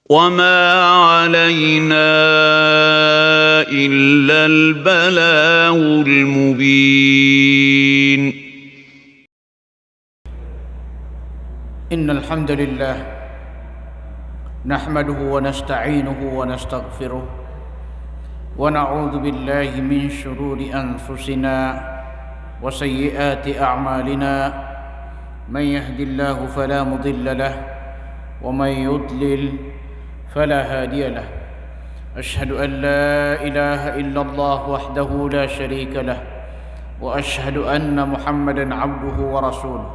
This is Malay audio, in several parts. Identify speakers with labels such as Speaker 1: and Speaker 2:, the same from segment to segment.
Speaker 1: وما علينا إلا البلاغ المبين.
Speaker 2: إن الحمد لله نحمده ونستعينه ونستغفره ونعوذ بالله من شرور أنفسنا وسيئات أعمالنا. من يهد الله فلا مضل له ومن يضلل فلا هادي له. أشهد أن لا إله إلا الله وحده لا شريك له وأشهد أن محمدا عبده ورسوله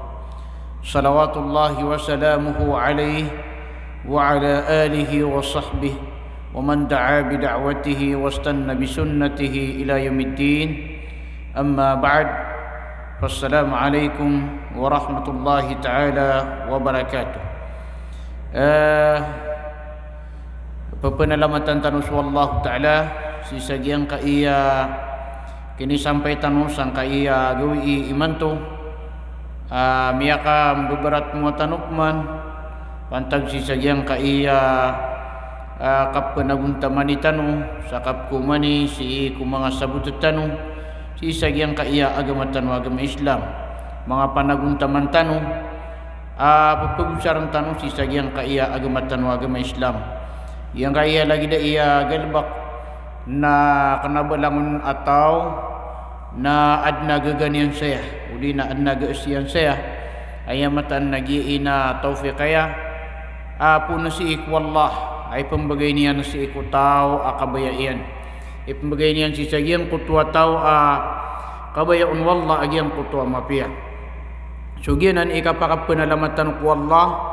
Speaker 2: صلوات الله وسلامه عليه وعلى آله وصحبه ومن دعا بدعوته واستنى بسنته إلى يوم الدين. أما بعد، فالسلام عليكم ورحمة الله تعالى وبركاته. Pepenalamatan tanus wallahu ta'ala sisagiang ka iya kini sampai tanusan ka iya gawi iman tu miyaka beberat mua tanukman pantag sisagiang ka iya kap penaguntamani tanu sakap kumani si kumanga sabut tanu sisagiang ka iya agama tanu agama Islam mga panaguntaman tanu papagusaran tanu sisagiang ka iya agama tanu agama Islam yang kaya lagi dah ia galbak na kanabalangon atau na adna gaganian saya uli na adna gaasian saya ayamatan nagi ina taufiq kaya pun si ikwallah ay pembagay niyan si iku tao akabayan pembagay niyan si sagiang kutua tao kabayaun wallah agiang kutua mapia sugianan ikapakap penalamatan ku Allah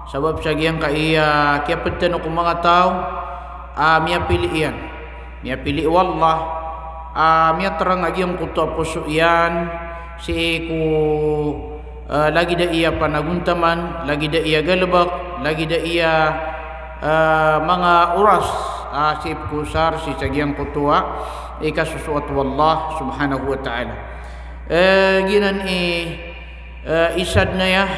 Speaker 2: sebab sagiang ka iya kaya petano ko mga tao miya pilian miya pili wallah miya terang agiang kuto puso yan si ku lagi da iya panaguntaman lagi da iya galbak lagi da iya mga oras si kusar si sagiang kutua ikasusuat wallah subhanahu wa ta'ala. Ginan isad na ya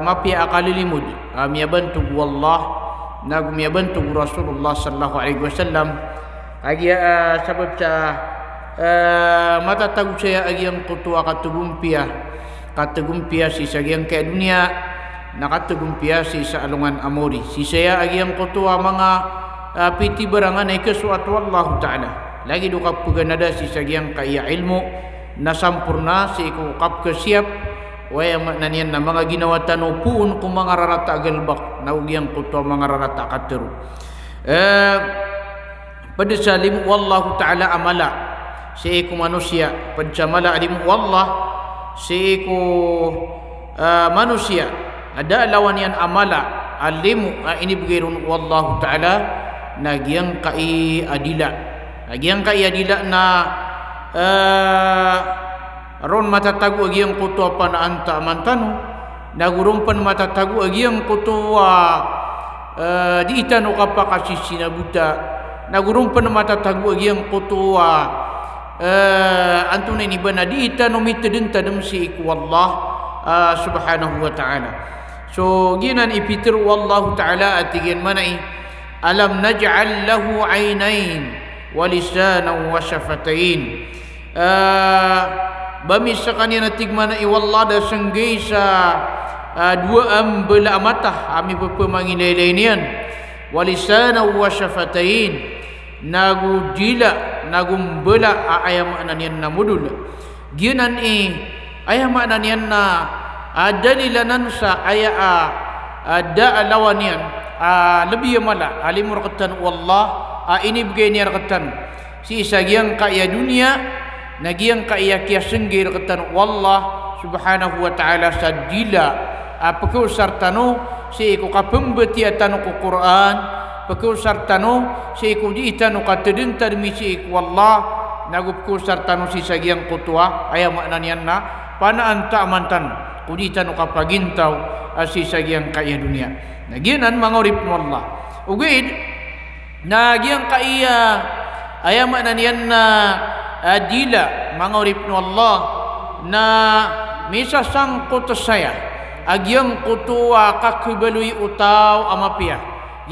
Speaker 2: mapia akalilimud miya bantug wallah nagu miya bantug Rasulullah sallallahu alaihi wasallam agi sabab sa matatag saya agi ang kutua katugumpia si sagiang kaya dunia nakatugumpia si sa alungan amori si saya agi ang kutua mga piti barangan ay kasuat wallahu ta'ala lagi dukap puganada si sagiang kaya ilmu nasampurna si ikukap kasiap waya maknanian na mga ginawa tanu puun kung mga rarata galbak naugyang kuto mga rarata katero pada salim wallahu ta'ala amala si iku manusia pada samala alim wallah si iku manusia ada lawan yan amala alimu ini begirun wallahu ta'ala nagyang kai adila na ron matatagu agi ang kutua panaanta mantano nagurumpan matatagu agi ang kutua di itano kapakasi sinabuta nagurumpan matatagu agi ang kutua antunay ni bana di itano mitadentadam si iku Allah subhanahu wa ta'ala. So ginan ipitir wallahu ta'ala atigin manai alam naj'al lahu aynain wa lisanan wa shafatain bamis sa kanya natigmana iwallah da senggay sa dua ambela mata ami pepemangilay niyan walisana wa syafatain nagudila nagumbela ayamana niyan namudul ginan ayamana niyan na dalilanan sa aya ada alawan niyan lebih mala alimur qatan wallah ini begini qatan si isagiang kaya dunia nagyang kaiyakiya senggir katan wallah subhanahu wa ta'ala sadila pagkusar tanu si iku kapembetia tanu ku Quran pagkusar tanu si iku di tanu katedentad mi si iku wallah nagupkusar tanu si sagiang kutua ayam maknanian na panaan ta mantan kudi tanu kapagintaw si sagiang kaya dunia nagyanan mangurip wallah ugid nagyang kaya ayam maknanian na adila mangurip no Allah na misa sangkot saya agyang kutua kakibelui utau amapia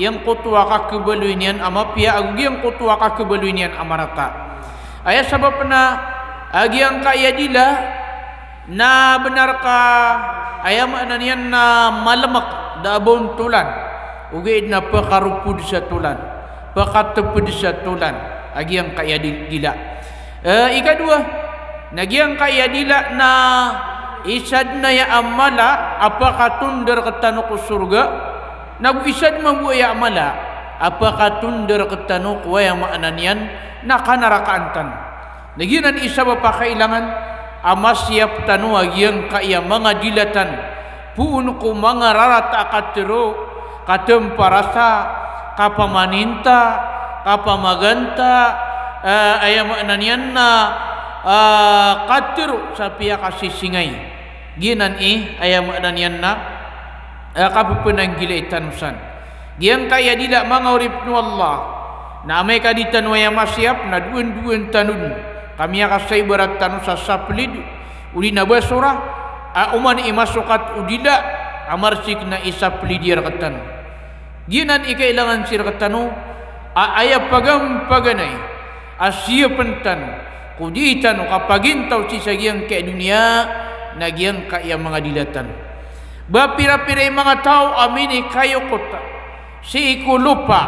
Speaker 2: yang kutua kakibelui nian amapia agyang kutua kakibelui nian amarata aya sabab na agyang kayadila na benarka aya makna nian na malamak da bontulan ugi na pakarupud sa tulan pakatepud sa tulan agyang kayadila ikadua nagyang kayadila na isad na ya amala apakah tundar ke tanuk surga nagu isad membuaya amala apakah tundar ke tanuk waya maknanian na kanarakaantan naginan isa papakailangan amas siap tanu agyang kaya mga dilatan puun ko mga rarata akatero katemparasa kapamaninta kapamaganta aya maknanian na katero sa pihak kasih singay ginan aya maknanian na kapupunang gila itanusan giang kaya dila mga urip nu Allah na amay kaditan waya masyap na duan tanun kami akasay berat tanu sa saplid uli na basura uman imasukat udila amarsik na isaplid yar katan ginan ikailangan sir katanu aya pagam-paganay asya pentanu kuditan kapagintaw si sagyang ke dunia nagyang kaya mga dilatan bapira-pira mga tao amini kayo kota si ikulupa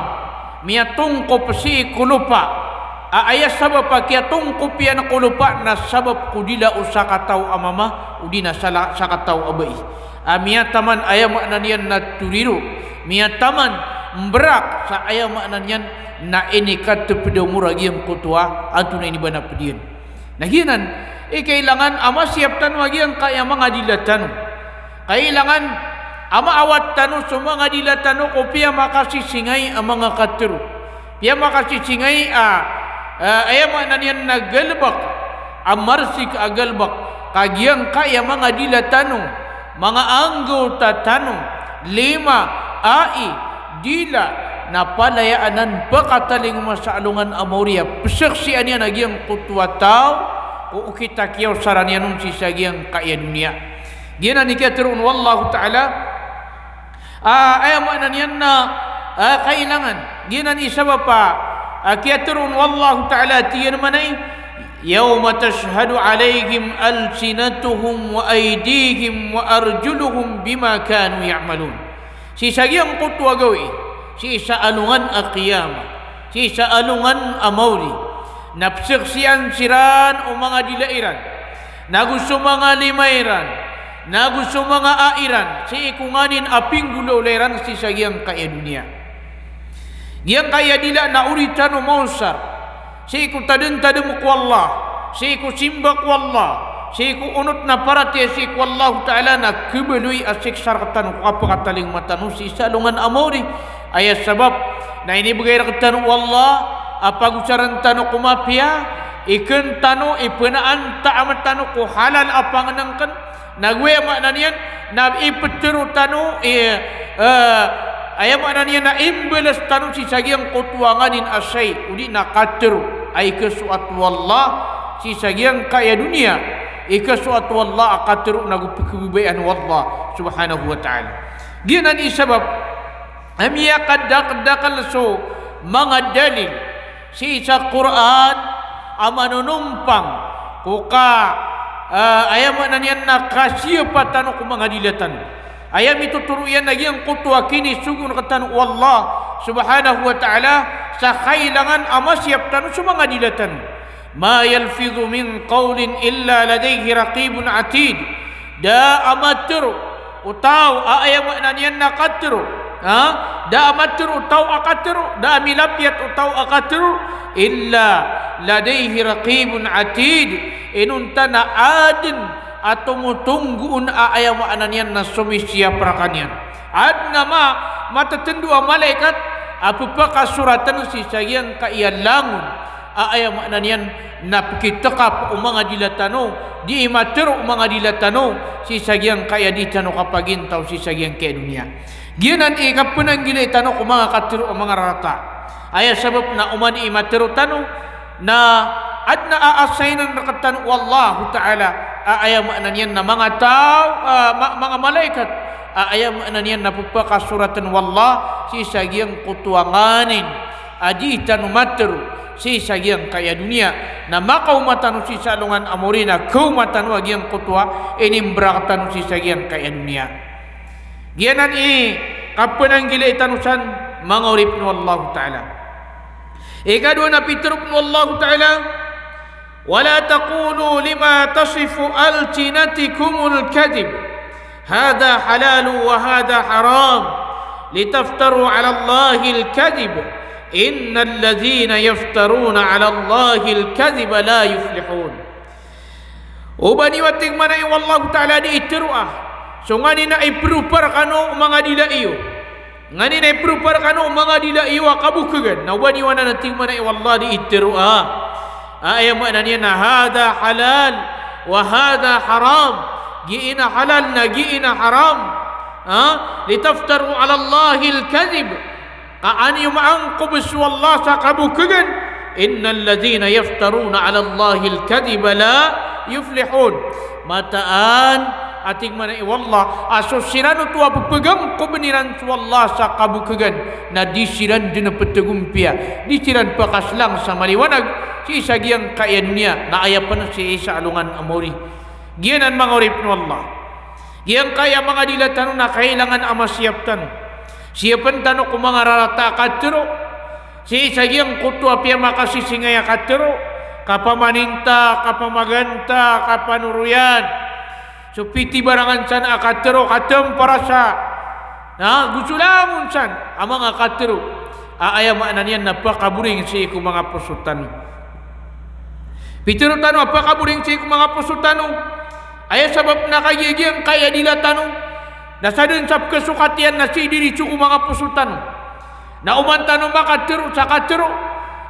Speaker 2: miatungkop si ikulupa aya sabab pakia tungkop yan kulupa na sabab kudila usaka tao amama udina saka tao abai miataman aya maknanian na turiru miataman mbrak sa aya maknanian na ini katepeda murag yang kutua antuna ini bana pedian nahinan kailangan ama siap tanu agyang kaya mga dilatan kailangan ama awat tanu semua mga dilatan ko pia makasih singay ang mga katero pia makasih singay aya maknanian nagalbak amarsik agalbak kagyang kaya mga dilatan mga anggota tanu lima dila na palayaanan pakataling masalungan amoria pesaksian yan agyang kutwa tao o kita kiyaw saranian nun si sagyang kaya dunia gina ni katerun wallahu ta'ala ay maknan yan na kailangan gina ni sabab pa katerun wallahu ta'ala tiyan manay yawma tashhadu alayhim alsinatuhum wa aydihim wa arjuluhum bima kanu ya'malun si sagyang kutwa gawi si saalungan aqiyama si saalungan amauri napsaksian siran o mga dilairan nagusto mga limairan nagusto mga airan si ikunganin aping gulauleran si sagyang kaya dunia yang kaya dila na uritan o mausar si ikutadun-tadun ko Allah si ikusimbak ko Allah si unut na parati si Allah Ta'ala na kubeluy asik sarkatan kapakataling matanu si salungan amori ayat sabab na ini bagay rakatan Allah apagusaran tanu kumapia ikan tanu ipenaan ta'amat tanu ko halal apanganangkan nagwe maknanian na ipetero tanu ayat maknanian na imbeles tanu si sagyang kutuanganin asay udi na katero ay kesuatu Allah si sagyang kaya dunia ikasuatu Allah akatero nagupikebibayan Allah subhanahu wa ta'ala ginan isabab amiya kadak-dakal so mga dalil si isa Quran amanunumpang kuka ayam nanian na kasiyapatan ko mga dilatan ayam itu turuyan lagi ang kutwa kini sugun katan Allah subhanahu wa ta'ala sa kailangan ama siaptan sa mga dilatan ma yalfidhu min qawlin illa ladayhi raqibun atid da amatur utaw ayam nanian na katru da amatur utaw akatru da milapiat utaw akatru illa ladayhi raqibun atid inuntana adin atau mutungguun ayam ananian na sumisya prakanian adna matatendu malaikat apapa kasuratan si sayang kaiyalangun ayam ananian na pikitakap mga dilatano di imatur mga dilatano si sayang kaya ditano kapagintaw si sayang kaya dunia ginan ikapunang gilitano mga katiro mga rata aya sabab na umani imatur tano na adna aasaynan rakatan wallahu ta'ala ayam makna niyan na mga tao, mga malaikat, ayam makna niyan na pagpakasuratan wallah si sagyang kutuanganin ajitan matru si sagyang kaya dunia na makaumatan si salungan amorina kaumatan wagyang kutwa inimbrakatan si sagyang kaya dunia gianan kapananggila itanusan mga urip no Allah Ta'ala. Ikadua na pitrup no Allah Ta'ala, wala taqulu lima tasifu alsinatikumul kadhib hadha halalu wa hadha haram litaftaru ala Allahi al-kadhib innal ladhina yaftaruna ala Allahi al-kadhib la yuflihun. Ubani wating manay wallahu Ta'ala di itiruah so ngani na iprupar kano mga dilaiyo ngani na iprupar kano mga dilaiyo kabukagan na ubani wana nating manay wallah di itiruah ayam makna niya na hada halal wa hada haram giina halal na giina haram litaftaru ala Allahi al-kadhib kaani maangkob wallah sa kabukagan innal ladhina yaftaruna ala Allahi al-kadhib la yuflihun. Mataan ating manai wallah aso sirano tua pepegang kebeniran wallah sa kabukagan na disiran dina petegumpia disiran pakaslang sama liwanag si sagiang kaya dunia na ayapan si isa alungan amori gianan mangorip no Allah yang kaya mga dilatan na kailangan ama siapan tano kung mga rarata katero si sagiang kutwa pia makasisingaya katero kapamaninta kapamaganta kapanuruyan so piti barangan san akatero katem parasa gusulamun san amang akatero ayam makna niyan napakaburing si iku mga pusutan pitiro tano apakaburing si iku mga pusutan aya sabab nakagiging kaya dila tano nasadun sab kesukatian na si diri cuku mga pusutan na umantano makatero sa katero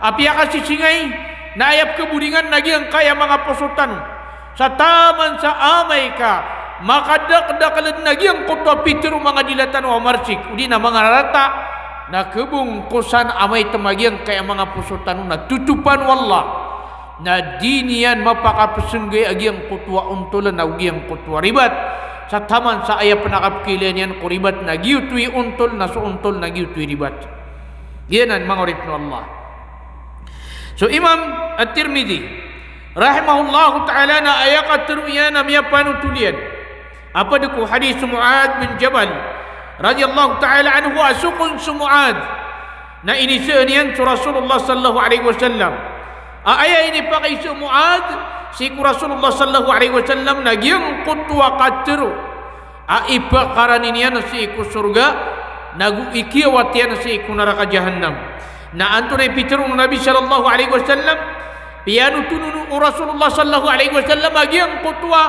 Speaker 2: apia kasisingay na ayap keburingan naging kaya mga pusutan sa taman sa amay ka makadakdakalan nagyang kutwa pitiro mga dilatan o marsik udi na mga rata na kebungkusan amay tamagyang kaya mga pusutan na tutupan wallah na dinian mapakapasunggay agyang kutwa untulan na agyang kutwa ribat sa taman sa ayap nakapkilian yan kuribat na giyutwi untol na suuntol na giyutwi ribat yanan mga urip no Allah. So Imam At-Tirmidhi rahimahullahu ta'ala na ayakat teruya na miya panutulian apa deku hadis Mu'ad bin Jabal radhiyallahu ta'ala anhu asukun Mu'ad na ini seunian Rasulullah sallallahu alaihi wasallam ayat ini pakai Mu'ad si Rasulullah sallallahu alaihi wasallam nagyang kutwa katru ipa karaninian si ku surga nagu ikiwatian si ku neraka jahannam na antune piturun Nabi sallallahu alaihi wasallam pianu tununu Rasulullah sallallahu alaihi wasallam agiang kutwa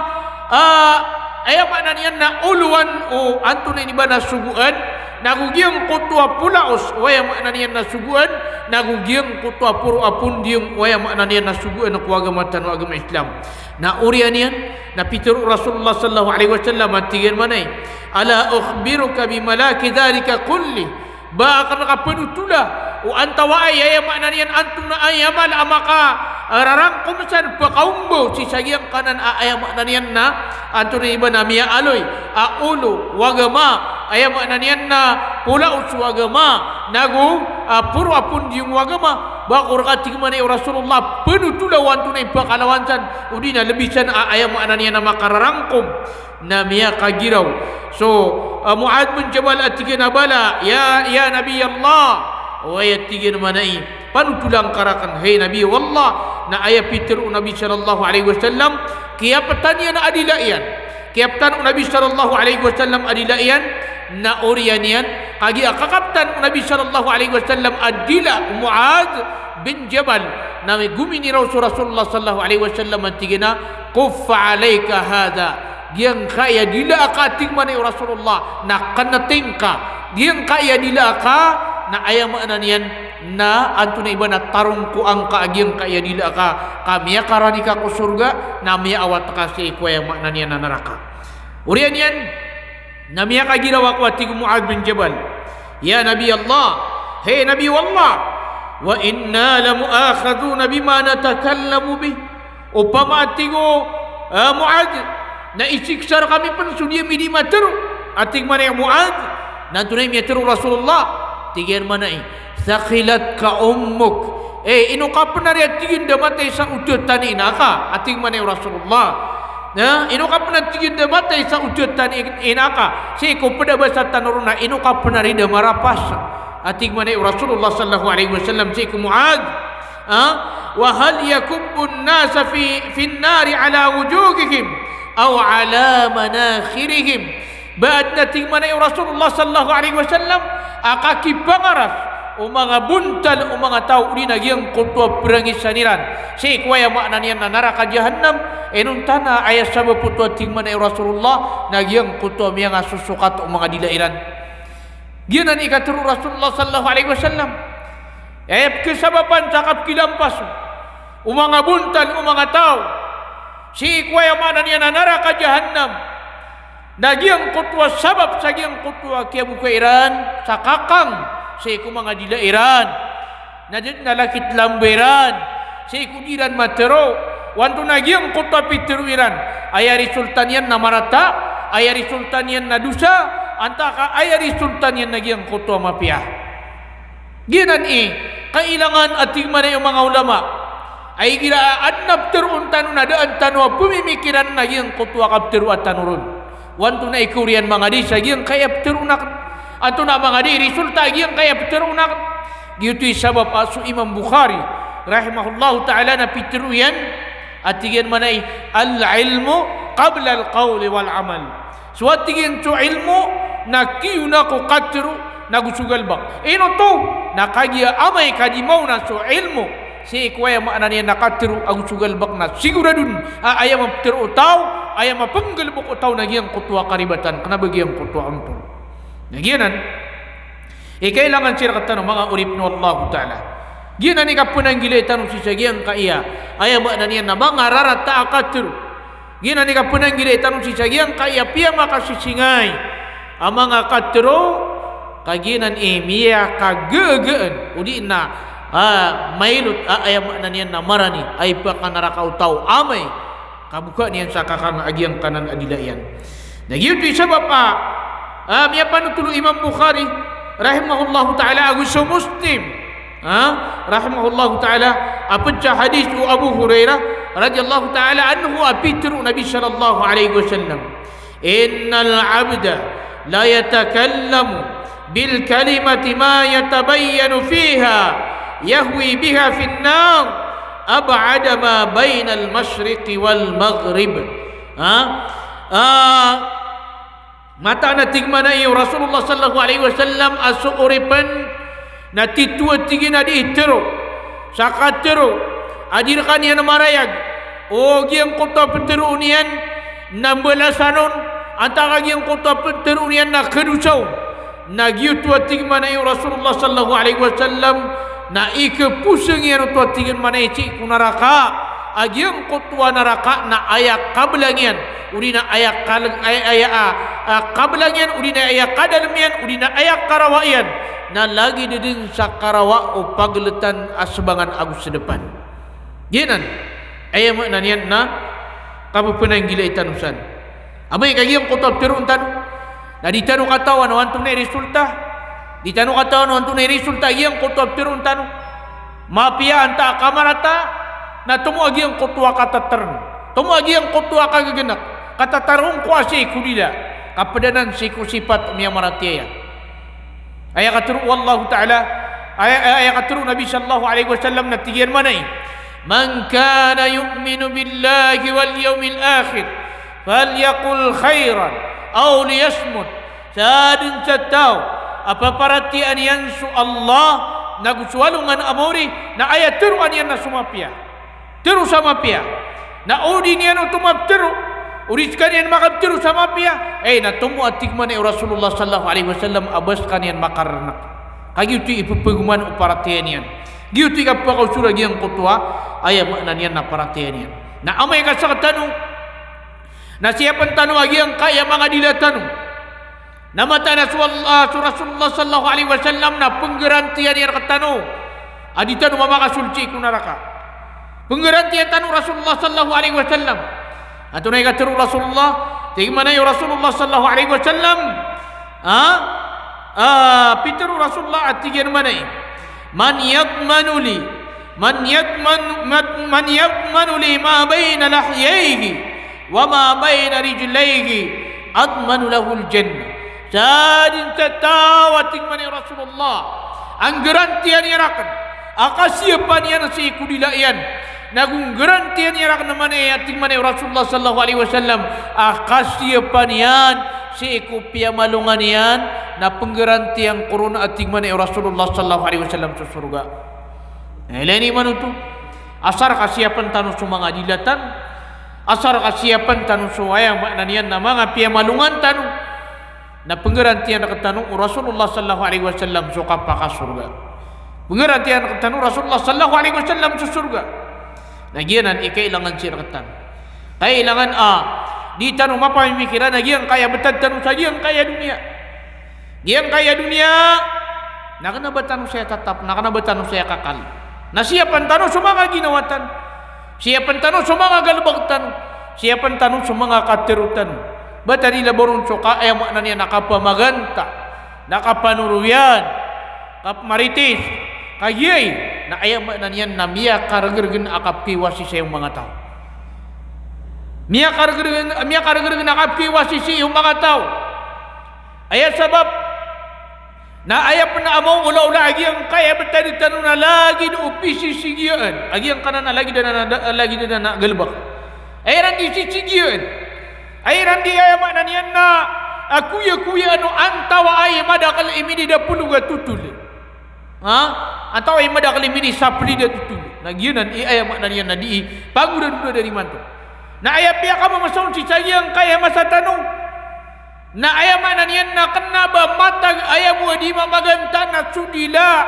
Speaker 2: ayam makna niyan na uluan antune ni bana suguan nagugiang kutwa pulaos waya makna niyan na suguan nagugiang kutwa puru apun diung waya makna niyan na suguan ku agama tan agama Islam na urian niyan na pitur Rasulullah sallallahu alaihi wasallam atigen manai ala ukhbiruka bi malaki dzalika kulli ba akan kapenutula antawa ayam makna niyan antuna ayamal amaka rarangkum san pakaumbo si sagiang kanan ayam makna niyan na antuna iba na miya aloy ulu wagama ayam makna niyan na pula uswagama nagu puru apun diung wagama bakur kating mana Rasulullah penutula wantuna pakalawan san udina lebih san ayam makna niyan na makararangkum na miya kagiraw. So Mu'ad bin Jabal atigen abala ya Nabi Allah wa yatigen manai panutulang karakan hey Nabi wallah na ayat pitir Nabi sallallahu alaihi wasallam kiapatan na adilaian kiaptan Nabi sallallahu alaihi wasallam adilaian na orianian kagi akakaptan Nabi sallallahu alaihi wasallam adila Mu'ad bin Jabal na gumini Rasulullah sallallahu alaihi wasallam atigena kuffa alaika hada yang kaya dila akating mana Rasulullah na kanatingka yang kaya dila ka na ayam makna niyan na antuna iba na tarong ku angka agyang kaya dila ka kami karani ka ku surga nami awat kasih ku ayam makna niyan na neraka urian niyan nami ka girawa ku atigu Mu'ad bin Jabal ya Nabi Allah hey Nabi wallah wa inna la muakhaduna bima natakallamu bih upama atigu Mu'ad na isiksar kami pun sudia midi mater ating mana yang Mu'ad na tunai mater Rasulullah tigian mana sakhilat ka ummuk ino ka penari atingin damatay sa udutan inaka ating mana Rasulullah ino ka penatigin damatay sa udutan inaka si ko pada bahasa tanuruna ino ka penari damarapas ating mana Rasulullah sallallahu alaihi wasallam si ko Mu'ad wa hal yakubbun nasa fi an-nari ala wujuhihim aw ala manakhirihim baad nating mana Rasulullah sallallahu alaihi wasallam akaki pangaras o mga buntal o mga tao uli nagyang kutwa perangisaniran si kuya maknanya na naraka jahannam enun tana ayat sabab putwa tingman ay Rasulullah nagyang kutwa miyang susukat o mga dilairan ginan ikaturu Rasulullah sallallahu alaihi wasallam kesababan cakap kilampas o mga buntal o mga tao si kuya maknanya na naraka jahannam nagyang kutwa sabab sa gyang kutwa kaya bukairan sa kakang sa iku mga dilairan na lakit lamberan sa iku diran matero wanto nagyang kutwa pitiruiran ayari sultanian na marata ayari sultanian na dusa antaka ayari sultanian nagyang kutwa mapia ginan kailangan ating mana yung mga ulama ay giraan napterun tanun adaan tanwa pumimikiran nagyang kutwa kapteru at tanurun wanto na ikurian mga di sa gyang kaya pterunak atau nak mengadi resulta yang kaya peterunak gitu sebab asu Imam Bukhari rahimahullah taala na peteruyan atigan manai al ilmu qabla al qawl wal amal suatigan tu ilmu nakiuna ko katru nagusugal bak ino to nakagia amai kaji mau na so ilmu si kuya maknanya nakatru agusugal bak na siguradun ayam peteru tau ayam penggal buk tau nagiang kutwa karibatan kena bagiang kutwa ampun Nagianan, kailangan sila katano mga urip no Allah Ta'ala. Ginan ni kapunang gilay tanong si Sagiang kaya ayaw ba na niya na mga rarata akatru. Ginan ni kapunang gilay tanong si Sagiang kaya piya makasisingay ang mga katru kaginan miya kagagaan udi na maylut ayaw ba na niya na marani ay pa kanarakaw tao amay kabuka niyan sa kakang agyang kanan adilayan. Nagyun sabab miya panutulu Imam Bukhari rahimahullahu ta'ala aguso Muslim rahimahullahu ta'ala apatcha hadis Abu Hurairah radhiyallahu ta'ala anhu apitru Nabi sallallahu alaihi wasallam innal abda la yatakallamu bil kalimati ma yatabayyanu fiha yahwi biha fin nar ab'ada ma bainal masyriqi wal maghrib mata na tigmana iyo Rasulullah sallallahu alaihi wasallam asuuripan na titua tigin na diitero sakatero adirkan yan marayag o giyang kota petero unian nambalasanon antara giyang kota petero unian na kedusaw na giyotua tigmana iyo Rasulullah sallallahu alaihi wasallam na ikepuseng yan tua tigin mana isi kunaraka agyang kutwa naraka na ayak kabelangian urina ayak kabelangian urina ayak kadalmian urina ayak karawaian na lagi diding sa karawa o pagletan asbangan agus sedepan ginan ayam nanian na kapupenang gila itanusan amay kagyang kutwa terun tanu na ditanu katawan wantong na resulta ditanu katawan wantong na resulta agyang kutwa terun tanu mapia anta kamarata na tumu agi ang kutwa katatern tumu agi ang kutwa kagagenak katatarong kuasi kulila kapadanan siku sifat miya maratiya ayat katuru wallahu ta'ala ayat katuru Nabi sallallahu alaihi wasallam na tigian manay man kana yu'minu billahi wal yawmil akhir falyaqul khairan aw liyasmut sadin satau apa paratian yansu Allah naguswalungan amori na ayat turuan yan na sumapia terus sama pia na odi niyan tumapteru uris kanian makapteru sama pia na tumu atikman Rasulullah sallallahu alaihi wasallam abas kanian makarnak kagiuti ipupeguman uparatian yan giuti kapakaw surag yang kutwa ayam maknanian na paratian yan na amay kasak tanong na siyapan tanong agi ang kaya mga dilatano na mata na Rasulullah sallallahu alaihi wasallam na penggarantian yan katano aditano mamakasulci kunaraka penggarantian tanu Rasulullah sallallahu alaihi wasallam Atau naik kata Rasulullah, bagaimana ya Rasulullah sallallahu alaihi wasallam? Peter Rasulullah atigan mana? Man yadmanu li ma baina lahyayhi wa ma baina rijlayhi admanu lahu al-jannah. Sadin tatawating man ya Rasulullah. Ang garantian irakan akasiapan yan sa ikudilayan nagung garantian irakan naman ating man ya Rasulullah sallallahu alaihi wasallam akasiapan yan sa ikupiamalungan yan na penggarantian corona ating man ya Rasulullah sallallahu alaihi wasallam sa surga. Eleni man itu asar kasiapan tanu sumanga dilatan, asar kasiapan tanu suwayang maknanian na mga piamalungan tanu na penggarantian nakatanu Rasulullah sallallahu alaihi wasallam suka paka surga. Penggarantian nakatanu Rasulullah sallallahu alaihi wasallam sa surga. Nagianan ikailangan siya nakatan. Kailangan di tanu mapamimikiran nagiang kaya betad tanu saja yang kaya dunia. Yang kaya dunia nakana batanu saya tetap, nakana batanu saya kakal. Na siapan tanu sumanga ginawatan. Siapan tanu sumanga galbagtan. Siapan tanu sumanga katerutan. Batari laborong coka makna niya nakapamaganta, nakapanuruyan, kapmaritis, kayay na makna niya na miya karagirgin akap kiwasi sa iyong mga tao. Miya karagirgin akap kiwasi sa iyong mga tao. Aya sabab na aya na amaw ula-ula agi ang kaya batari tanong na lagi na upisi sigiyaan. Agi ang kanan na lagi na nagalbak. Ayan di sisigiyaan. Airan di aya makna niyan na kuya anu antawa ay madakal imini da puluga tutul. Antawa ay madakal imini sapli da tutul. Nagyunan aya makna niyan na di pagudan duda dari manto. Na aya piya ka mamasaw si sayang kaya masa tanong. Na aya makna niyan na kenaba matag aya mo di mamaganta na sudila.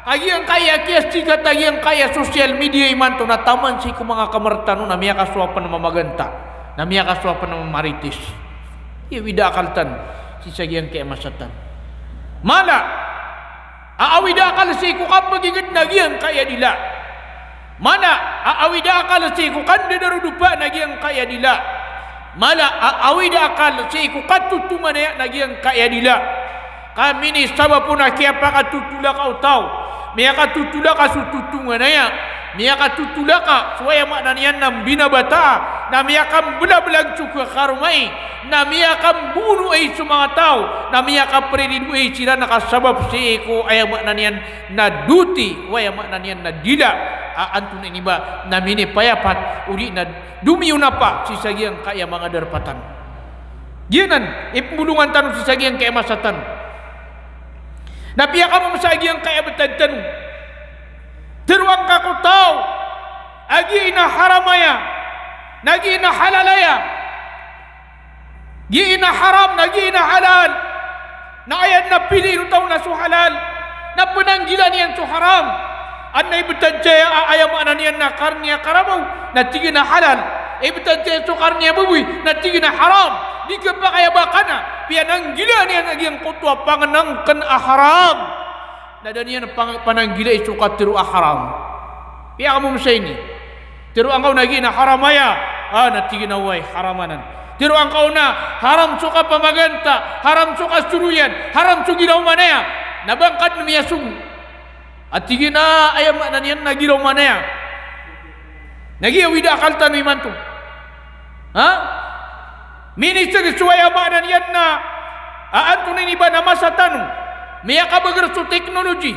Speaker 2: Agi ang kaya kias tiga tagi ang kaya sosial media imanto na taman si ku mga kamartano na miya kasuapan na mamaganta. Namanya kasuapan nama maritis. Ia wida akaltan sisa yang keemasatan. Mana aawida akal si ku kan magigit nagiang kaya dila. Mana aawida akal si ku kan darudupa nagiang kaya dila. Mana aawida akal si ku kan tutuma nagiang kaya dila. Kami ni sabapun akiapa katutula kau tahu. Miya katutula kasututungan naya. Miya katutula ka suaya maknanian nam binabata na miya kam belag cuka karumai na miya kam bunuh ay sumanga tao na miya ka peridu ay sila nakasabab si eko ay maknanian na duti waya maknanian na dila antun ini ba na mini payapat uli na dumiuna pa si sagiang kaya mga darpatan gianan ipulungan tanong si sagiang kaya masatan na piya ka masagiang kaya betadtan teruang kaku tahu agi ina haramaya nagi ina halalaya gi ina haram nagi ina halal na ayat na pilih tahu na su halal na penanggilan yang su haram anay betajaya ayam ananian na karnia karamau na tigi na halal betajaya su karnia bubui na tigi na haram di kepakaya bakana piananggilan yang lagi yang kutua pangenangkan haram na danian pananggila isu katiru haram. Pia kamu masa ini. Tiru angkau nagi na haramaya. Na tigi na way haramanan. Tiru angkau na haram suka pamaganta, haram suka suruyan, haram sugi daw manaya. Nabangkat na miyasung. At tigi na ayam nanian nagi daw manaya. Nagi awida akaltan ni mantu. Minister suwaya ba nanian na aantunin iba na masa tanong. Miya ka bagersu teknologi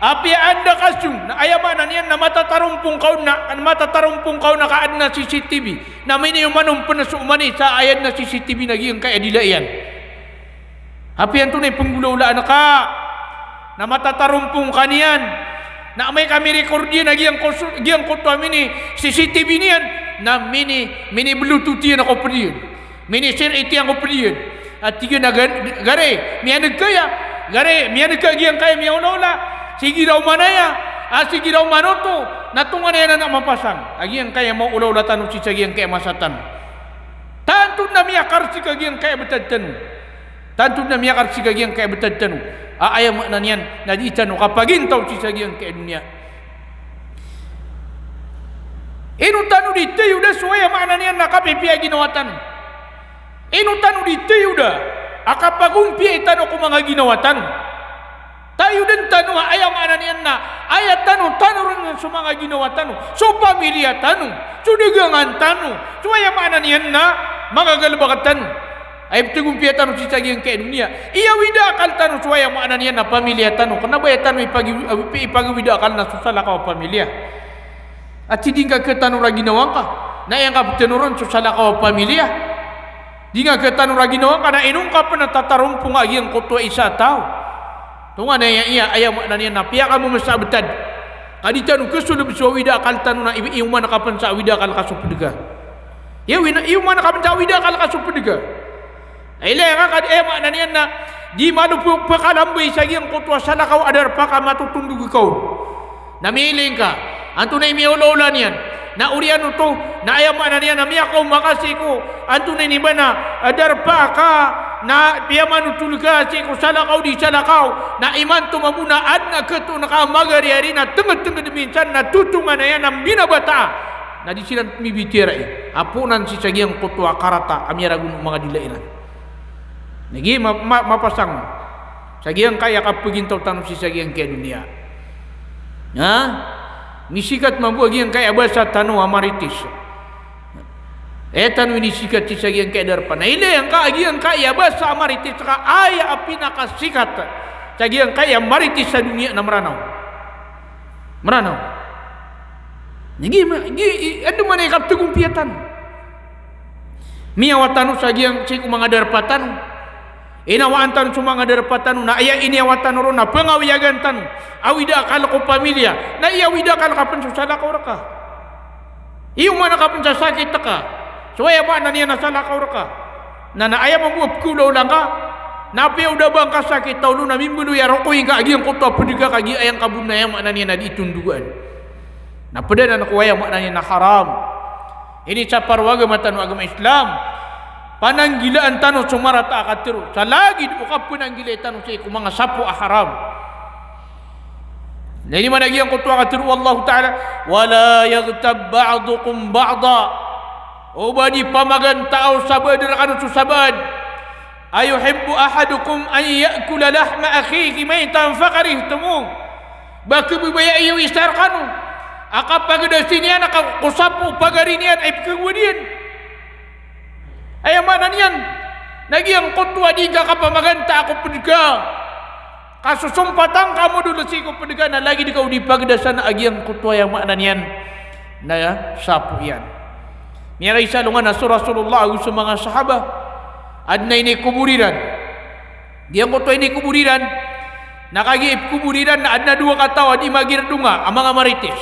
Speaker 2: api anda kasung na ayabanan yan na matatarumpong kau na kaad na CCTV na may niyumanong panasumani sa ayad na CCTV na giyang kaya dilayan api yan tunay penggulaulaan ka na matatarumpong kaniyan na may kami record yan na giyang kutwa mini CCTV niyan na mini bluetooth yan ako pediyan mini share iti ako pediyan at tiga na gare miya nagkaya gare miyan kagiang kaya miyaw naula sige daw manaya sige daw manoto natungan na na mapasang agiang kaya mau ulaw latan si sagiang kaya masatan tantun na miya karsi kagiang kaya betadtanu tantun na miya karsi kagiang kaya betadtanu ayam na niyan na di tanu kapagintaw si sagiang kaya dunia Inu tanu ditiyu dah suaya makna nian nak kapipia ginawa tanu. Inu tanu ditiyu dah akapagumpi tanu ko mga ginawa tanu. Tayo din tanu ayaw makna nian na ayat tanu rin sa mga ginawa tanu. So pamilya tanu, so dagangan tanu. Suaya makna nian na mga galabakat tanu. Ay tugumpi tanu si sagyang kay dunia. Iya wida akal tanu suaya makna nian na pamilya tanu. Kenapa ya tanu ipagwida akal na susala ka pamilya. At hindi ka ketanu ra ginawa ka na yang ka tenuron susala ka pamilya. Di nga ketanu ra ginawa ka na inung ka pa natatarumpong agyang kutwa isa tao. Tunga na iya ayaw makna nian na piya ka mo masabtad. Kadi tanu kesulub so wida akal tanu na iyong man ka pan sa wida akal ka supedega. Iyong man ka pan sa wida akal ka supedega. Ay nga kad makna nian na di malu pakalamboy sa agyang kutwa sala ka adar pa ka matutundog ikaw. Namiling ka. Anto na imiulola niyan. Na urian to na ayaw makna niyan na miya ko makasi ko. Anto na ni ba na adar pa ka na piyaman utulga si ko salakaw di salakaw na iman to mamuna ad na keto na ka magari-ari na tengah-tengah minsan na tutungan na yan ang binabata na di silang mibitira apunan si sagyang kutwa karata amiragun mga dilairan nagi mapasang sagyang kaya kapagintaw tanong si sagyang kaya dunia ha nisikat mabuagi yang kaya basa tanong amaritis etan ini sikat ci sagyang kedar pa na ile yang kaagian kaya basa amaritis ka aya api nakasikat sagyang kaya maritis sa dunia na meranaw ngi adu man ikap tugong piatan miyawatan sagyang ci mga darpatan inawaan tan sumanga darpatan na aya ini awatan ro na pengawiyagan tan awida akal ko pamilya na iya wida akal ka pensusala ka oraka iyo man ka pensasakit ka suaya ba na niya nasala ka oraka na ayam mabuap kulaw lang ka napiyaw da bang kasakit tao no namimbulu ya rokoy ka agi ang kuto pediga kagi ayang kabun na yang makna niya na ditundugan na pada na nakuwaya makna niya na haram ini capar agama tanu agama Islam pananggilaan tanu sumarata akatiru sa lagi ukap pananggila tanu sa iku mga sapu haram na ini managi ang kuto akatiru Allah Ta'ala wala yaghtab ba'dukum ba'da ubadi pamagan tao sabad rakanu susabad ayuhibbu ahadukum an ya'kula lahma akhihi maytan fakarihtumu bakubaya ayu istarkanu akapagdasinian akakusapu pagarinian ay kemudian ay mana niyan nagiang kutwa di ka pamagan ta ako pedega kasusumpatan kamu dulu si ko pedega na lagi dikau dipagdasan agiang kutwa yang makna niyan na sapu yan Mira isa lungan na Rasulullah sa mga sahaba adna ini kuburiran diyan ko to ini kuburiran nakagiip kuburiran na adna dua katawa di magirdunga ang mga maritis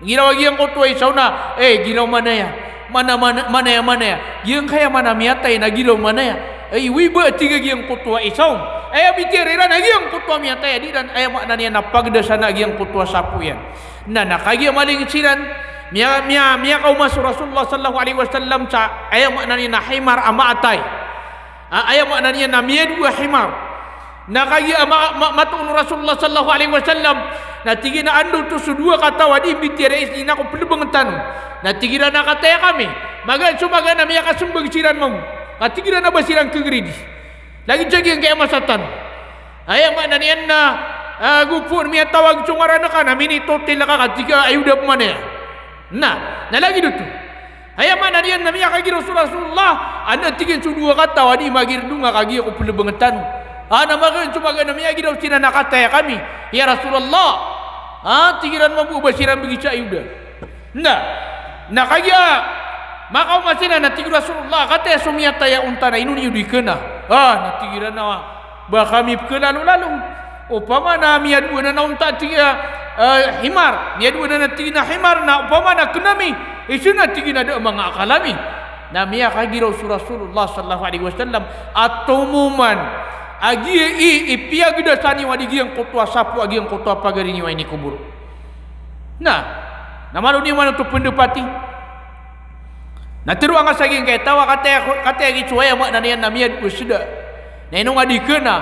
Speaker 2: ginawa giyan ko to isaw na ginaw manaya mana ya giyan kaya mana miyatay na ginaw manaya wiba tiga giyan ko to isaw abitiriran na giyan ko to miyatay di dan makna niya napagdasan na giyan ko to sapu yan na nakagiya maling silan Mia kau masuk Rasulullah sallallahu alaihi wasallam sa ayam maknanya na himar ama atay. Ayam maknanya na mia dua himar. Na kagi matun Rasulullah sallallahu alaihi wasallam na tigi na ando tu dua kata wadi bitire isina ko pelubengtan. Na tigi na kataya kami. Magan sumaga na mia kasumbag siran mo. Tigi na basiran kegridi. Lagi jagi yang kaya masatan. Ayam maknanya na gupur mia tawag sungarana kana mini totil ka katiga ayuda mana ya. Nah, lagi itu. Ayam mana dia nami kagi Rasulullah. Anda tingin dua kata wadi magir dunga kagi aku perlu bengetan. Ana magan cuma nami kagi Rasulullah nak kata ya kami. Ya Rasulullah. Tingiran mampu basiran begitu ayuda. Nah kagi makau masih na tinggi Rasulullah kata ya sumiata ya untana inu ni dikena. Na tingiran na ba kami kena lalu. Upama na miad buana na unta tiga himar niya dua na tingina himar na upama na kunami isuna tingina da mga akalami na miya kagi Rasulullah sallallahu alaihi wasallam atumuman agi ipiag da sani wadi giang kutwa sapu agi ang kutwa pagari ni ini kubur na malu ni mana tu pendapati na teru anga saging kay tawa kate agi cuaya mak na niyan na miya usda na inong adi kena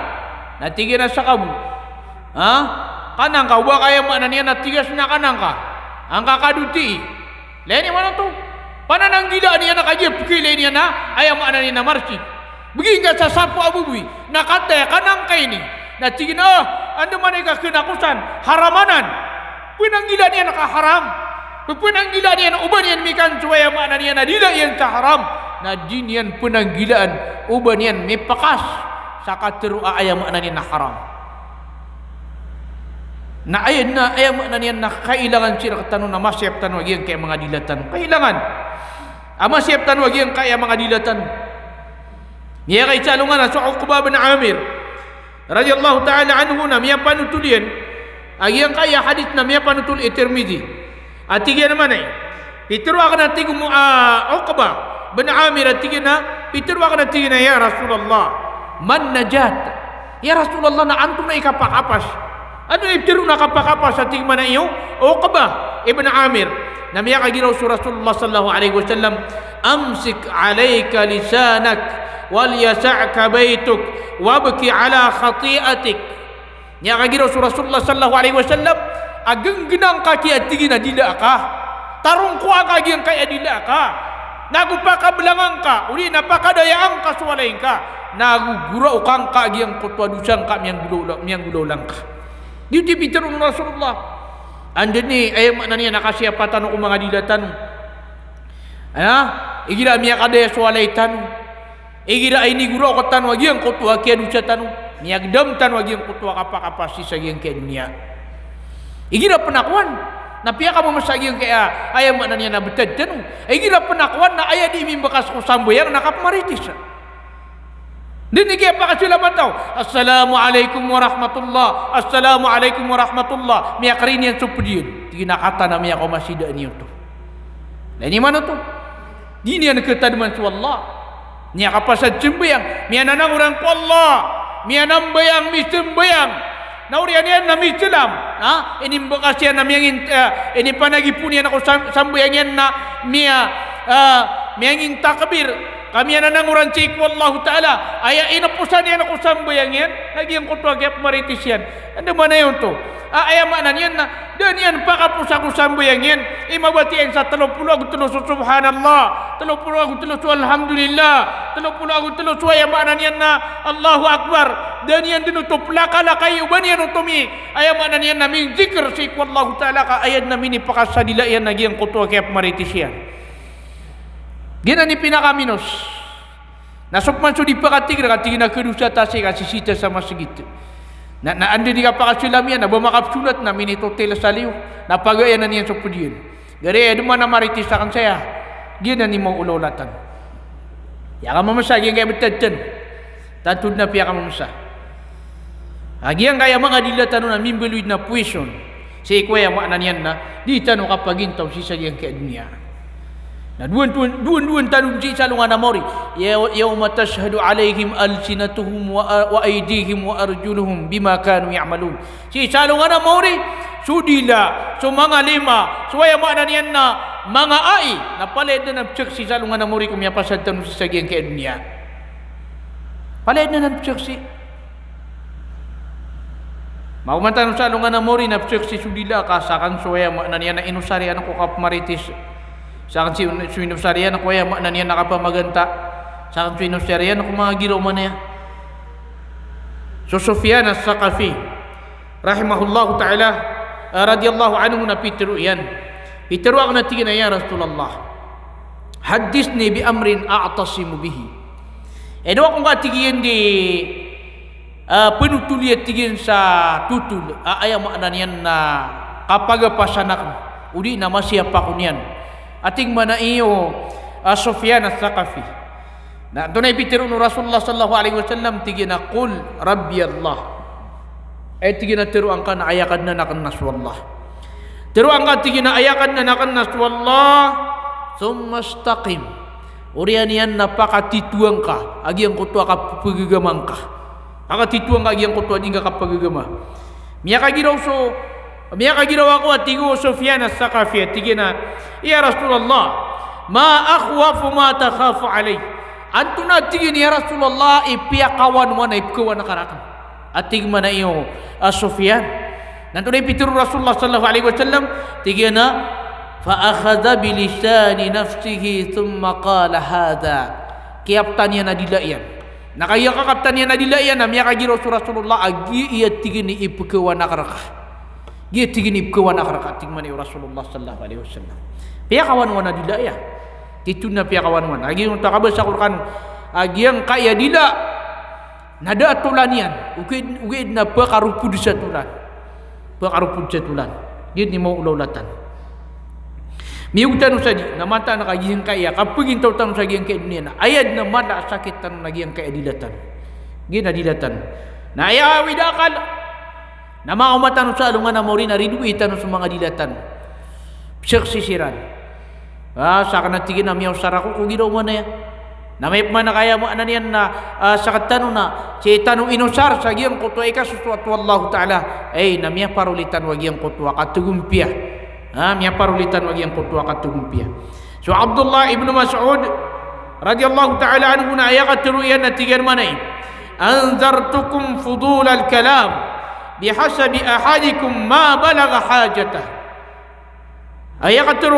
Speaker 2: na tingina sa kamu kanang ka wa kaya makna niya na tigas na kanang ka ang kakaduti Lain yang mana tu? Pananang gila ni anak aja pukil ni anak ayam mana ni na marci. Begini sa sapu abu bui. Nakata kanang kay ni. Na tigina ando maneka kenakusan haramanan. Punang gila ni anak haram. Punang gila ni anak uban yang mikan suaya mana ni anak dila yang haram. Na dinian punang gilaan uban yang mipakas sakateru ayam mana ni na haram. Na ayam mana ni na kailangan sira katanu na masyap tanu agi yang kaya mga dilatan. Kailangan. Ama siap tanu agi yang kaya mga dilatan. Niya kay salungan na sa Uqbah bin Amir radhiyallahu ta'ala anhu na miya panutulian agi yang kaya hadith na miya panutul Tirmidzi. Atiga naman ay pitruwa ka na tigo mo Uqbah bin Amir atiga na pitruwa ka na tiga na ya Rasulullah man najat ya Rasulullah na antum na ikapakapas ano iptiru na kapakapas atig man iyo Uqbah ibn Amir na miya kagiraw sa Rasulullah sallallahu alaihi wasallam amsik alayka lisanak wal yasa'ka baytuk wabki ala khati'atik niya kagiraw sa Rasulullah sallallahu alaihi wasallam ageng ginang kaki atigi na dila ka tarong ko agagi ang kaya dila ka nagupaka belangang ka uli napakadayaan ka suwalain ka nagugura ukang ka agi ang kutwa dusang ka miyang gulo lang ka di tipiter ng Rasulullah andun ni ayam na niya nakasiyapatan ng mga dilatan igira miya kadaya suwalay tanong igira ay ni gura ko tanong agi ang kutwa kaya dusa tanong miyagdam tanong agi ang kutwa kapakapasi sa agi ang kaya dunia igira penakwan na piya ka mo masagi ang kaya ayam na niya na betad tanong igira penakwan na aya di mimbakas ko sambayang nakapmaritis Dini kaya pa kasi laman tau. Assalamualaikum warahmatullah. Assalamualaikum warahmatullah. Miya karin yan supudiyun. Tinakata na miya ko masida niyo to. Na ini mana to? Dini yan ketadaman sa Allah. Niya kapasad sembayang. Miya nanang orang ko Allah. Miya nambayang misembayang. Naurian yan na mislam. Ini bekas yan na miyangin. Ini panagipun yan ako sambayang yan na miya miyangin takbir. Kami yang nanguran cik wallahu taala ayat inapusan yang aku sambayang yan lagi yang kutua gap maritisian ada mana yon tu ayat maknanya na dan yan pakapus aku sambayang yan imabati yang sa 30 aku tulus subhanallah 30 aku tulus alhamdulillah 30 aku tulus ayat maknanya na Allahu akbar dan yan dinutup lakala kayu bani yan utumi ayat maknanya na min zikr cik wallahu taala ka ayat na mini pakasadila yan lagi yang kutua gap maritisian Gina ni pinakaminos. Nasukman so di pakatigre katigin na kedusa tasi kasi sita sama segitu. Na andi di kapakasulamian na bumakapsulat na minitotel saliw na pagayan na niyan sa pudiyan. Gari eduma na maritis akan saya. Gina ni mau ulolatan. Ya ka mamasa yang kaya betadjan. Tatud na piya ka mamasa. Agi yang kaya mga dilatan na mimbeluid na puison. Si kuya makna niyan na di tanong kapagintaw sisa yang kaya dunia. Nah duan tanun ci salungan amori yauma tashhadu alaihim alsinatuhum wa aydihim wa arjuluhum bima kanu ya'malun ci salungan amori sudila so mga lima suwaya makna niyan na mga ai na paled na nagcheck si salungan amori kung yapasad tanun si sagiang kaya dunia paled na nagcheck si maumantan salungan amori nagcheck si sudila kasakan suwaya makna niyan na inusari anak ko kapmaritis Sakan si sinusarian ako ya makna niya nakapamaganta. Sakan sinusarian ako mga giro man niya. So Sufyan as-Saqafi rahimahullahu ta'ala radhiyallahu anhu na pitru yan. Pitru ako na tigina ya Rasulullah. Hadisni bi amrin a'tasimu bihi. Edo ako nga tigin di penutuliyat tigin sa tutul. Aya makna niyan na kapag pasanak udi na masiyapa ko niyan. Ating mana iyo Sufyan as-Saqafi. Na tunay pitiru no Rasulullah sallallahu alaihi wasallam tigina qul rabbi Allah. Ay tigina tiru angkan ayakan na nakan naswallah. Tiru angkan tigina ayakan na nakan naswallah thumma istaqim. Urian yan napakatituang ka agi ang kutua ka pagigamang ka. Pakatituang ka agi ang kutua dinga ka pagigama. Miya ka giraw so Miya kagiraw ako at tigo Sufyan as-Saqafi at tigina ya Rasulullah ma akhwafu ma takhafu alay anto na tigin ya Rasulullah ipiyakawan mo na ipkawan na karakan at tigma na iyo Sufyan nanto na ipitiro Rasulullah sallallahu alaihi wasallam tigina فأخذ بلسان نفسه ثم قال هذا كيابتان ينادي nakaya kakaptan yan adilayan na miya kagiro Rasulullah agi iya tigini ipkewa nakaraka dia tigini ipkewa nakaraka tingmani Rasulullah sallallahu alaihi wasallam pia kawan wana dilaya tituna pia kawan wana agi untuk kabel sakurkan agi yang kaya dila nada tulanian ukid na pakarupu disatulan dia ni mau ululatan miutan usadi na mata na kagihan kaya kapagin tautan usagi yang kaya dunia na ayad na mata sakit tan lagi yang kaya dilatan gina dilatan na ayaw widakal na mga umatan usa alungan na mori na riduitan sa mga dilatan sisiran sa kanatigin na miyaw sarako kung ginaw mo na yan na may man na kaya mo anan yan na sa katano na si tanong inusar sa giyang kutwa ikasusuat wallahu ta'ala ay na miya parulitan wag yang kutwa katugumpia miya parulitan wagi yang kutwa katugumpia. So Abdullah ibn Mas'ud radhiyallahu ta'ala anhu na ayakat turuyan na tigan manay. Anzartukum fudul al-kalam bihasabi ahadikum ma balagha hajatah. Ayakat turu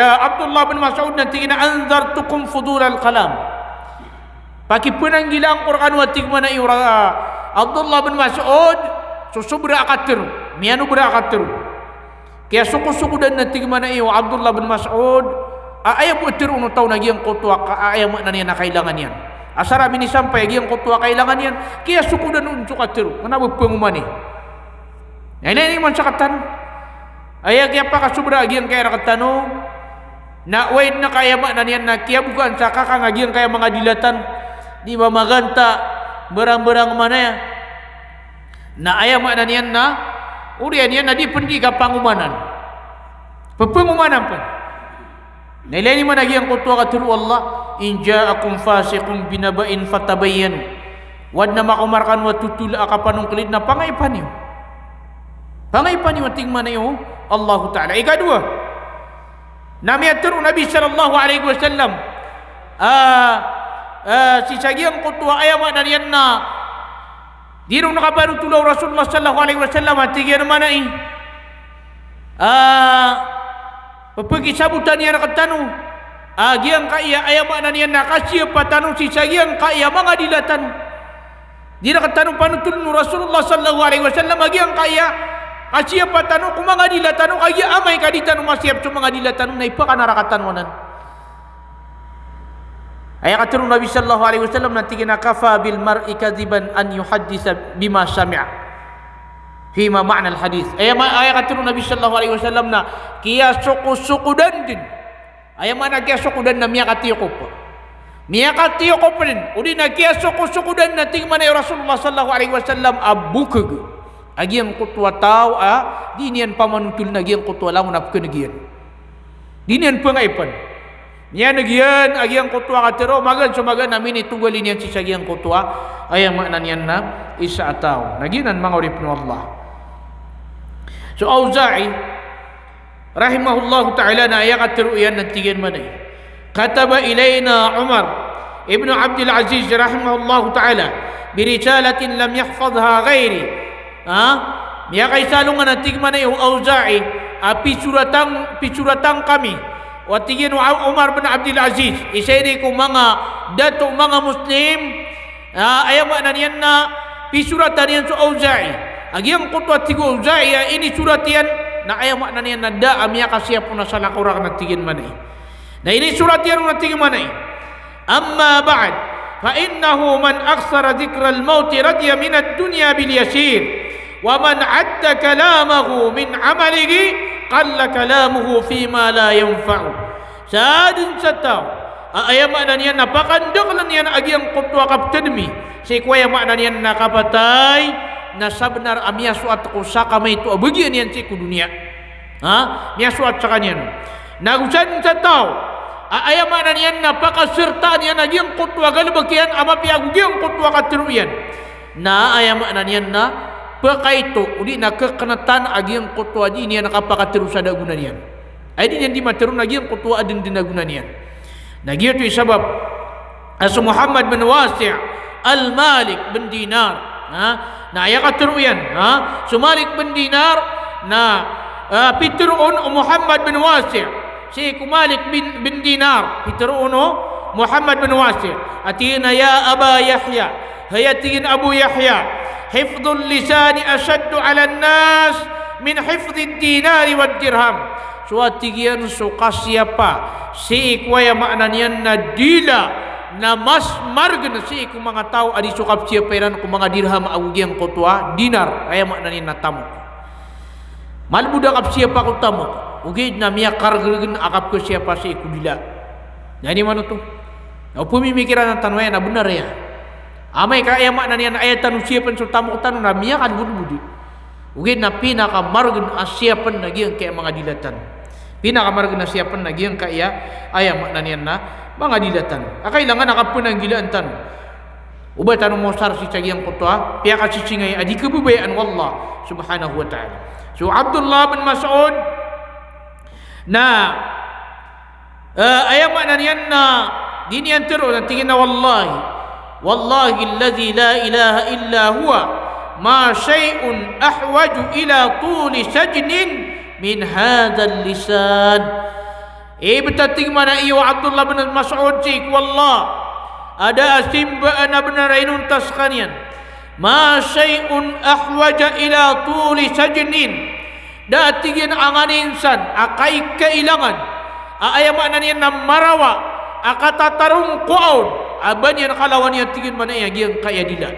Speaker 2: Abdullah ibn Mas'ud na tigan na anzartukum fudul al-kalam. Pakipunang gilang Quran wa tigmanay Abdullah ibn Mas'ud susubra akatir miyanu bra akatir kaya suku-suku dan nanti gimana iyo Abdullah bin Mas'ud ayam butir uno tahu nagi yang kutwa ayam mana yang nakailangan yan asara mini sampai lagi yang kutwa kailangan yan kaya suku dan unjuk atiru kenapa pengumani ini man sakatan ayah kaya pa kasubra lagi yang kaya rakatano na wait na kaya mana yan na kaya bukan sakaka lagi yang kaya mga dilatan di ba maganta berang-berang mana ya na ayam mana yan na urian yan na di pendi ka pangumanan pengumumanan pun nilai mana lagi yang kutwa katuru Allah in ja'akum fasiqun binaba'in fatabayyanu wad na makumarkan wa tutul akapanong kelid na pangaipan niyo ting mana iyo Allah Ta'ala ikadua nami aturu Nabi sallallahu alaihi wasallam si sagi yang kutwa ayamat dan yan na dirong nakabaru tulaw Rasulullah sallallahu alaihi wasallam atigian manai papagi sabutan niya nakatano agiang kaya ayamak na niya nakasya patano si sagiang kaya mga dilatan di nakatano panutul no Rasulullah sallallahu alaihi wasallam agiang kaya kasya patano kung mga dilatan kaya amay kaditano masyap sa mga dilatan na ipakanarakatan wanan ayat kata Nabi sallallahu alaihi wasallam nanti kena kafa bil mar'i kadziban an yuhaddisa bima sami'a fima ma'na al hadis ayat kata Nabi sallallahu alaihi wasallam na kiya suku-sukudan din ayat mana kiya sukudan na miya katiyokop din udi na kiya suku-sukudan na ting mana Rasulullah sallallahu alaihi wasallam abukag agi yang kutwa tau dinian pamanutul nagi yang kutwa lamun apkeun nagian dinian pangaipan niya nagian agi ang kutwa katero magan sumagan namin itunggalin yan si sagi ang kutwa ay ang maknan yan na isa ataw naginan mga urip no Allah so Auza'i rahimahullahu ta'ala na ay katero yan nantigan manay kataba ilayna Umar ibn Abdul Aziz rahimahullahu ta'ala birisalatin lam yahfadha ghairi niya kay salong nga nantig manay Auza'i pisuratan kami watigin Umar bin Abdul Aziz isayri ko mga dato mga Muslim ayaw na niyan na pisuratan niyan sa Auza'i agyang kutwa tigo Auza'i ini surat yan na ayaw na niyan na daam ya kasya po na sa lakurak na tigin manay na ini surat yan na tigin manay amma ba'd fa innahu man aksara dhikra al-maut radya min ad-dunya bil yasir wa man adda kalamahu min amalihi qalla kalamuhu fima la yanfa'u sadin sataw ayama na niyan napakandok lang niyan agyang kutwa kaptenmi si kuya ma na niyan nakapatay na sabnar amya suat ko sa kamay to abagian yan si kudunia niya suat sa kanyan nagusan sataw ayama na niyan napakasirta niyan agyang kutwa galbakian ama piagugyang kutwa katruyan na ayama na niyan na pakaito udi nakakanatan agyang kutwa di niya nakapakatiru sa dagunan yan ay di niyan di matiru agyang kutwa adin dinagunan yan nagyo ito sabab aso Muhammad bin Wasi' al-Malik bin Dinar na ayakatiru yan so Malik bin Dinar na pitiruon o Muhammad bin Wasi' Syekh Malik bin Dinar Pitruno Muhammad bin Wasir atina ya Aba Yahya hayatin Abu Yahya hifdzul lisani ashaddu 'ala an-nas min hifdzid dinari wad dirham. Suatigian suka siapa si kuaya maknanya nadila na mas margen si ku mga tao adi sukap siapa iran ku mga dirham agugian kotwa dinar kaya maknanya na tamu mal budak ap siapa ku tamu ugid na miya kargen akap ku siapa si ku dila. Jadi mana tu na pemimikiran ng tanwaya na benar ya amay kaya maknanya na ayatan siapa su tamu tanu na miya kan budi ugid na pinaka margen asiapan nagian kaya mga dilatan pinakamarga na siyapan na giyang kaya ay maknanya na mga dilatan akailangan nakapun ang gilaan tan ubay tanong mo sar si cagiyang kutwa piya kasi singay adi kebubayaan wallah subhanahu wa ta'ala. So Abdullah bin Mas'ud na ay maknanya na dinian tero na tingin na wallahi alladhi la ilaha illa huwa ma syai'un ahwaju ila tuli sajnin min hadzal lisan. Betating mana iyo Abdullah bin Mas'ud cik wallah ada asimba ana benar inun taskanian ma syai'un ahwaja ila tuli sajnin datigin angan insan akai kailangan aaya maknanya nam marawa akatatarung kuaun aban yan kalawan yan tigin mana yang kaya dila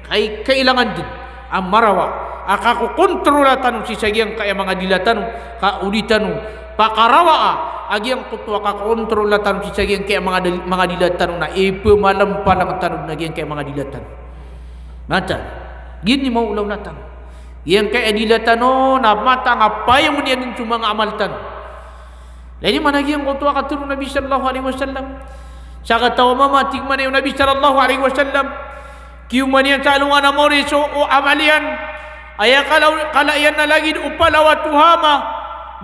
Speaker 2: kai kailangan din ang marawa akaku kontrolatan si sagyang kaya mga dilatan ka uditanu pakarawa agyang kutwa ka kontrolatan si sagyang kaya mga dilatan na malam palang tanod na gyang kaya mga dilatan nata gini mau ulaw natan yang kaya dilatan na mata ngapay mo niyan yung mga amaltan lagi mana gyang kutwa ka turu Nabi sallallahu alaihi wasallam sa katawa mamatik man yung Nabi sallallahu alaihi wasallam kiyuman yan sa alungan na mori so o amalian aya kala yan na lagi upalawa tuhama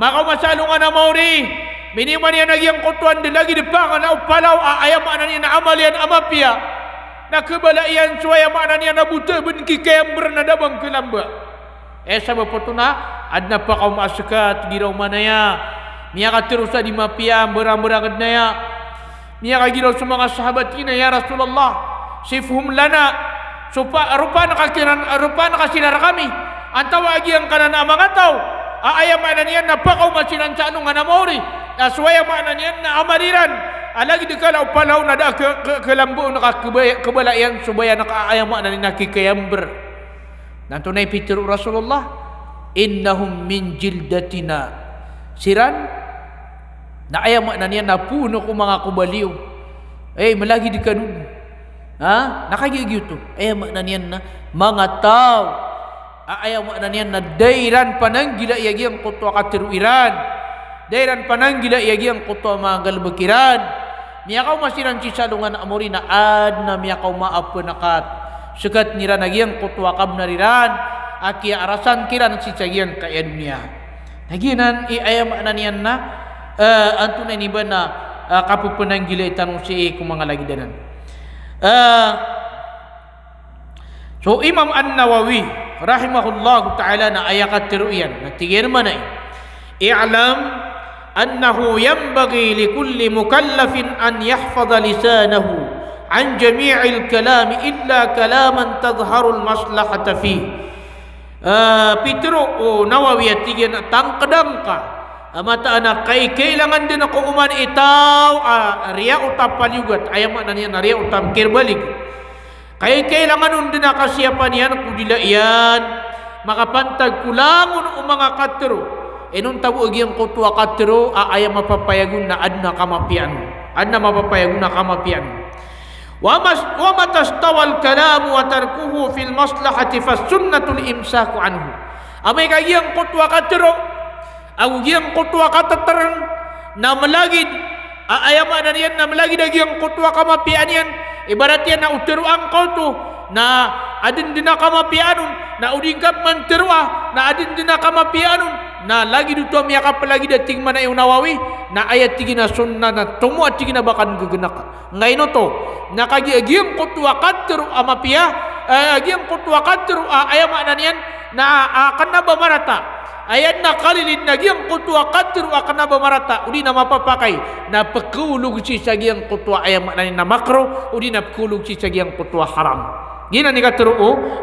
Speaker 2: maka masalungan na mauri miniman yan nagyang kutuan din lagi dipangan na upalaw aya makna niya na amalian amapia na kebalaian suaya makna niya na buta benki kayang bernadabang kelamba sabab po na adna pa kaum askat giraw manaya miya ka tirusa di mapia berang-berangad na ya miya ka giraw sa mga sahabat kina ya Rasulullah sifhum lana supa rupa nakasinar kami antawa agi ang kanan na mga tao aaya mana niyan na pakaw masinan sa anong anamori aswaya mana niyan na amariran alagi di kalaw palaw na da kelambu nakakebalayan subaya nakaaya mana niyan nakikayamber nantunay pitiru Rasulullah innahum min jildatina siran na aya mana niyan na puno ko mga kubaliw malagi di kanun nakagigyo to makna niyan na mga tao makna niyan na dairan pananggila iyagi ang kutwa katiruiran dairan pananggila iyagi ang kutwa mga galbakiran miyakaw masiran si salungan amori na ad na miyakaw maapunakat sukat nira nagi ang kutwa kabnariran akia arasan kiran si sagian kaya dunia naginan makna niyan na antunay ni ba na kapupananggila itanong si kung mga lagi danan. So Imam An-Nawawi rahimahullah ta'ala na ayakat tiruyan natigir manay i'lam annahu yanbaghi likulli mukallafin an yahfadha lisanahu an jami'il kalami illa kalaman tadhharul maslahata fi Pitro Nawawi atigin tangkadang ka mata anak kailangan din ako uman itaw riya utapan yugat ayam na niya na riya utam kirbalik kailangan din nakasiyapan yan kudila iyan makapantag kulangon mga katero enun tabo agiyang kutwa katero ayam mapapayagun na adna kamapian wa matastawal kalamu wa tarkuhu fil maslahati fas sunnatul imsaku anhu amay kagiyang kutwa katero agiyang kutwa katataran na malagid ayama na niyan na malagid agiyang kutwa kamapian yan ibarat yan na uteruang kauto na adin din na kamapianon na udingkap man terwa na adin din na kamapianon na lagi dito miyakap palagi dating man na yung Nawawi na ayat tigi na sunna na tumu at tigi na bakan gaganak ngayon to nakagiyang kutwa katero amapia agiyang kutwa katero ayama na niyan na akan na bamarata ayat na kalilin na giyang kutwa katiru akan na bamarata udi na mapapakai na pekulug si sa giyang kutwa ayam maknanya na makro udi na pekulug si sa giyang kutwa haram gina ni katiru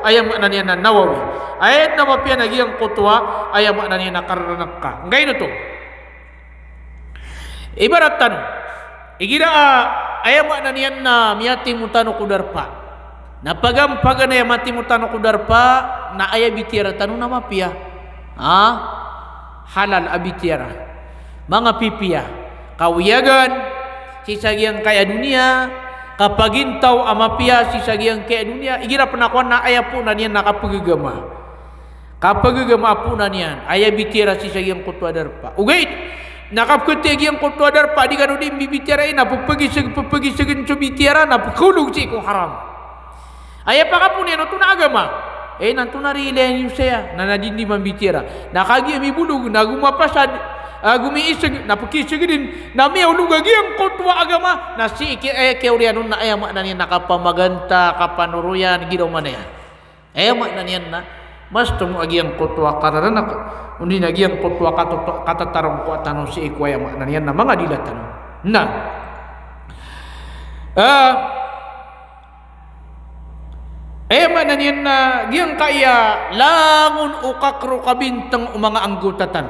Speaker 2: ayam maknanya na Nawawi ayat na mapia na giyang kutwa ayam maknanya na karanakka ngayon to ibarat tanong igira ayam maknanya na miyati mutano kudarpa na pagampagan na mati mutano kudarpa na aya bitira tanong na mapia halal abitiara mga pipiya kawiyagan sisagiang kaya dunia kapagintaw amapia sisagiang kaya dunia igira penakuan na aya po na niyan nakapagagama po na niyan aya bitira sisagiang kutwa darpa ugait nakapkutigiang kutwa darpa di kanudin bibitira ina pupagi segin subitira na pukulog si ko haram aya pa ka po niyan ito na agama nanto na rin saya na nadindi mambitira nakagi amibulog nagumapasad gumiisig napakisig din na may ulugagi ang kutwa agama na si keurianon na ayama na niya nakapamaganta kapanuruyan gidaw man yan ayama na niyan na mas tumo agi ang kutwa kararanak undi nagi ang kutwa katatarong ko tanong si ikwayama na niyan na mga dilatan na mana niyan na giyang kaya langun ukakro kabintang mga anggutatan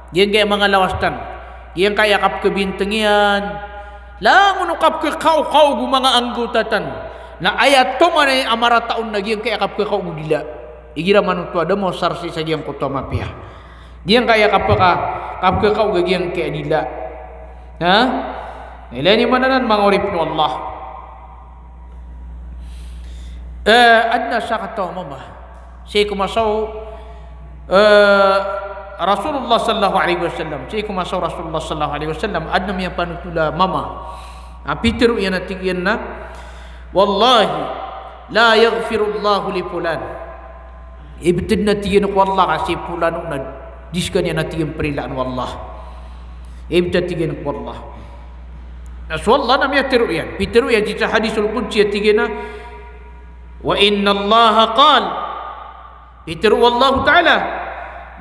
Speaker 2: giyang kaya mga lawastan giyang kaya kap kabintang yan langun ukap kakau mga anggutatan na ayat to man ay amarataon na giyang kaya kap kakau dila igira manutua da mo sarsi sa giyang kutwa mapia giyang kaya kap kakau giyang kaya dila ilani mananan mangorip no Allah adna sa kataw mama si kumasaw Rasulullah sallallahu alaihi wasallam si kumasaw Rasulullah sallallahu alaihi wasallam adna miya panutula mama apitiru yan natigyan na wallahi la yaghfiru Allah li fulan ibtid natigyan ko Allah kasi fulan na diskan yan natigyan perilaan wallah ibtid tigyan ko Allah Rasulullah na miya tiru yan pitiru yan sa hadisul qudsi tigyan na وإن الله قال يترو الله تعالى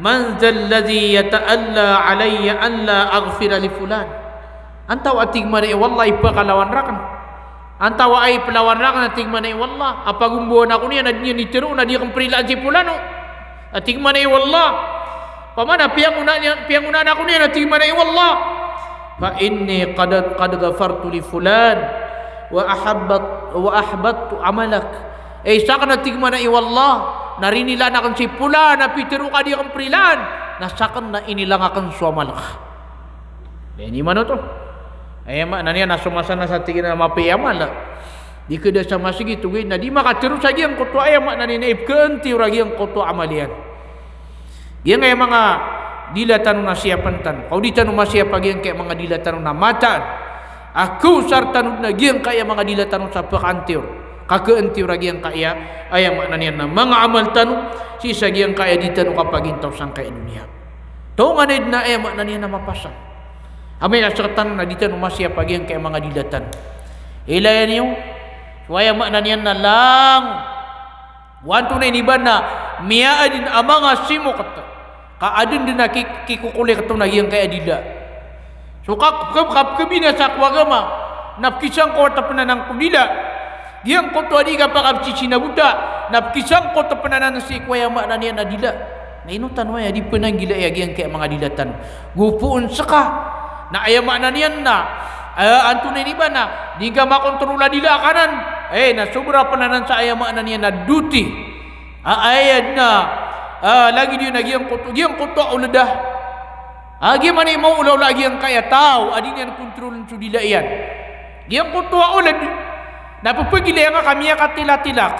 Speaker 2: من ذا الذي يتألى علي أن لا أغفر لفلان أنت وأتيك مني والله إبقى rakan أنت وأي pelawan rakan atik manai wallah apa gumbuan aku ni dia nitiru na dia kemprilaan si fulano atik manai wallah pamana piang una aku ni atik manai wallah fa inni qad ghafartu li fulan wa ahbattu amalak saka natigma na iwallah narinila na kan si pula na pitiru ka di kang prilan nasakan na inilang akan suamalak ini mana to mak naniya nasumasa na sa tigin na mapiyamal di kada sa masigi tugay na di makatiru sa giyang kutwa mak naniya na ibkanti uragi ang kutwa amalian yang mga dilatan na siyapantan kau di tanong masiyapag yang kaya mga dilatan na mataan aku sartan na giyang kaya mga dilatan sa pakantir kakaanti ragi yang kaya ayam maknanya na mga amal tanu si sagi yang kaya ditanu kapag intaw sang kaya dunia to manid na ayam maknanya na mapasang amay nasartan na ditanu masya pagi yang kaya mga dilatan ilayan yung ayam maknanya na lang wanto na iniban na miya adin amanga simo kata kaadin din na kikukuli kato na yang kaya dila so kabina sa kwagama napkisang ko tapanan ng kudila giyang kutwa di kapag absisina buda napkisang ko tapanan si kwaya makna niya na dila na inutan waya di penang gila ya giyang kaya mga dilatan gupuun saka na ayam makna niya na antunay ni ba na di ka makontrola dila kanan na sobra pananan sa ayam makna niya na duty ayad na lagi dia na giyang kutwa uladah gimana mau ulau lagi yang kaya tahu adin yang kontrolin su dila iyan giyang kutwa ulad napapagili nga kami katilatilak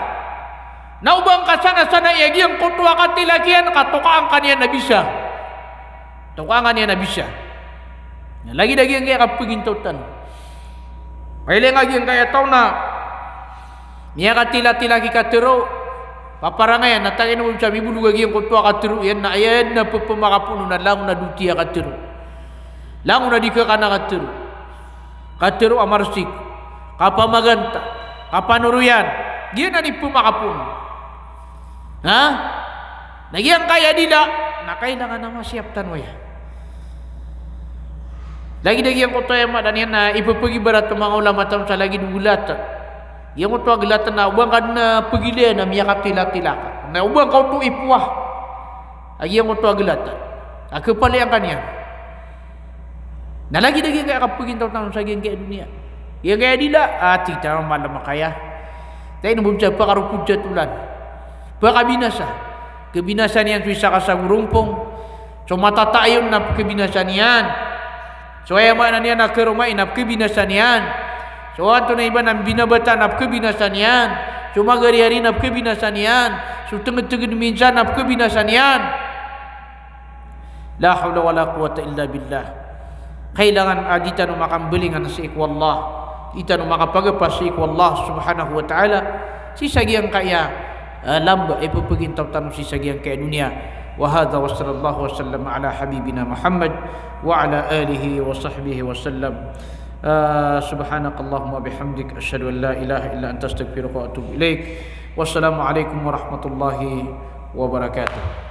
Speaker 2: na ubang kasana-sana yagi ang kutwa katilakian katukaan kaniya na bisa tukaan kaniya na bisa lagi-lagi ang kaya kapagintutan kailan nga ang kaya tao na niya katilatilaki katiro paparangayan natagin mo sabi bulu gagi ang kutwa katiro yan na ayan na pupamakapuno na lang na dutiya katiro lang na di ka na katiro amarsik kapamaganta kapanuruyan giyan na di pumakapun nagyang kaya dila nak kailangan nama siap tanwaya. Lagi-lagi yang kota yang dan yang ibu pergi berat temang ulama tam lagi dulat. Yang kota gelatan na ubang kan pergi dia na miyakati latilaka. Na ubang kau tu ipuah. Yang kota gelatan. Aku paling akan ya. Nah lagi-lagi kayak pergi tahun sagi yang kayak dunia. Yang kayak dila tidak malam makaya. Tapi nak berbicara perkara pujatulan. Perkara binasa. Kebinasaan yang bisa kasa gurumpung. So mata ta'ayun na kebinasaan yan. So ayam mana niya nak ke rumah inap kebinasaan yan. So anto na iba na binabata nap kebinasaan yan. So magari-hari nap kebinasaan yan. So tengah-tengah minsan nap kebinasaan yan. La hawla wa la quwata illa billah. Kailangan adita no makambelingan sa iku Allah. Ita no makapagapas sa iku Allah subhanahu wa ta'ala. Si sagiang kaya lamba ipupagintap tanong si sagiang kaya dunia. Wa hadha wa sallallahu wa sallam ala habibina Muhammad wa ala alihi wa sahbihi wa sallam. Subhanakallahumma bihamdik asyhadu an la ilaha illa anta astaghfiruka wa atubu ilaik. Wassalamu alaikum warahmatullahi wabarakatuh.